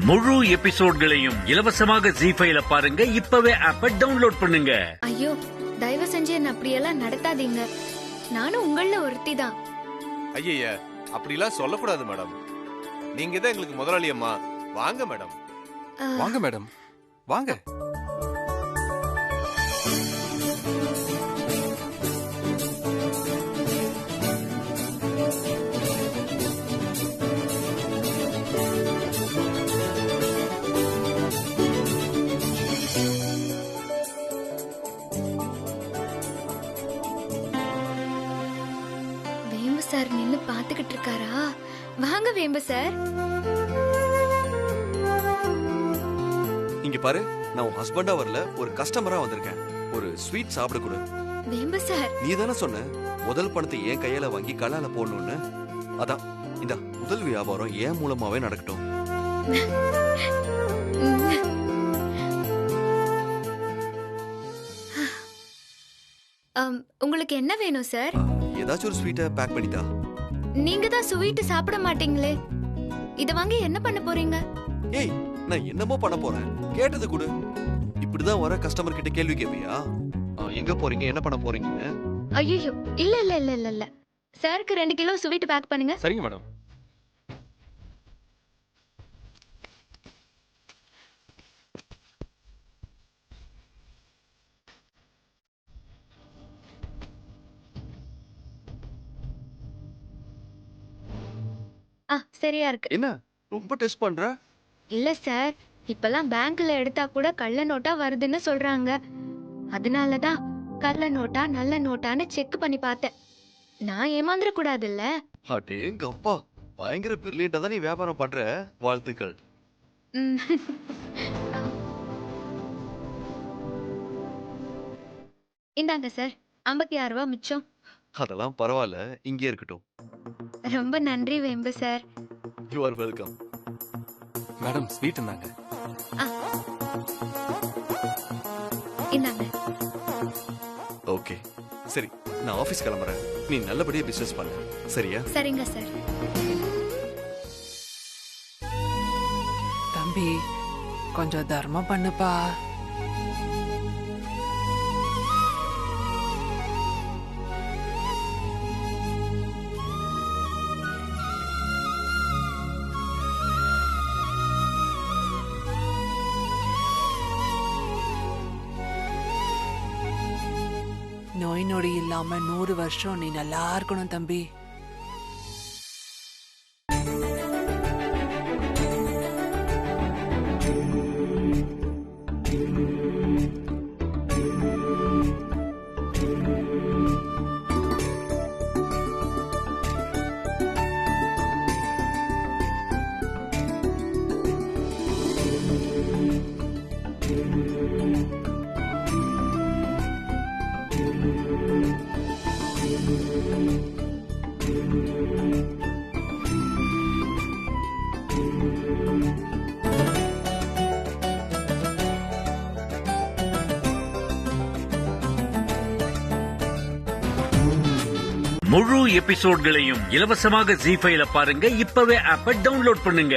முழு எபிசோட்களையும் இலவசமாக ஜீ5ல பாருங்க. இப்பவே ஆப்ப டவுன்லோட் பண்ணுங்க. ஐயோ, தயவு செஞ்சு என்ன அப்படியெல்லாம் நடத்தாதீங்க. நானும் உங்கள ஒருத்தி தான். ஐயா, அப்படிலாம் சொல்லக்கூடாது மேடம். நீங்க தான் எங்களுக்கு முதலாளி அம்மா. வாங்க மேடம். வாங்க மேடம், வாங்க. வேம்பு சார் நின்னு பாத்துக்கிட்டு இருக்காரா? வாங்க வேம்பு சார். இங்க பாரு, நான் உன் ஹஸ்பண்டா வரல, ஒரு கஸ்டமரா வந்திருக்கேன். ஒரு ஸ்வீட் சாப்பிட கொடு. வேம்பு சார், நீ தானே சொன்ன முதல் பணத்தை என் கையால வாங்கி கல்லால போடணும்னு. அதான் இந்த முதல் வியாபாரம் என் மூலமாவே நடக்கட்டும். உங்களுக்கு என்ன வேணும் சார்? ஏதாச்சும் ஒரு ஸ்வீட்டை பேக் பண்ணிட்டா. நீங்க தான் ஸ்வீட் சாப்பிட மாட்டீங்களே, இத வாங்கி என்ன பண்ண போறீங்க? ஏய், நான் என்னமோ பண்ண போறேன், கேட்டது கொடு. இப்படிதான் வர கஸ்டமர் கிட்ட கேள்வி கேட்பியா? எங்க போறீங்க, என்ன பண்ண போறீங்க? ஐயோ, இல்ல இல்ல இல்ல இல்ல இல்ல. சாருக்கு 2 கிலோ ஸ்வீட் பேக் பண்ணுங்க. சரிங்க மேடம். சரியா இருக்கு. என்ன ரொம்ப டெஸ்ட் பண்ற? இல்ல சார், இப்பெல்லாம் பேங்க்ல எடுத்தா கூட கள்ள நோட்டா வருதுன்னு சொல்றாங்க. அதனாலதான் கள்ள நோட்டா நல்ல நோட்டான்னு செக் பண்ணி பார்த்தேன். நான் ஏமாந்துட கூடாதுல்ல. அடேங்க அப்பா, பயங்கர பிரில்லியண்டா தான் நீ வியாபாரம் பண்ற. வாழ்த்துக்கள். ம். இந்தாங்க சார், 56 ரூபாய் மிச்சம். அதெல்லாம் பரவாயில்ல, இங்கே இருக்கட்டும். ரொம்ப நன்றி வேம்பு sir. You are welcome. Madam, sweet இருந்தாங்க. இந்தாங்க. ஓகே, சரி, நான் ஆபீஸ் கிளம்புறேன். நீ நல்லபடியா பிசினஸ் பண்ணு, சரியா? சரிங்க சார். தம்பி, கொஞ்சம் தர்மம் பண்ணுப்பா. நோய் நொடி இல்லாம 100 வருஷம் நீ நல்லா இருக்கணும் தம்பி. முழு எபிசோட்களையும் இலவசமாக ஜீ5ல பாருங்க. இப்பவே ஆப்ப டவுன்லோட் பண்ணுங்க.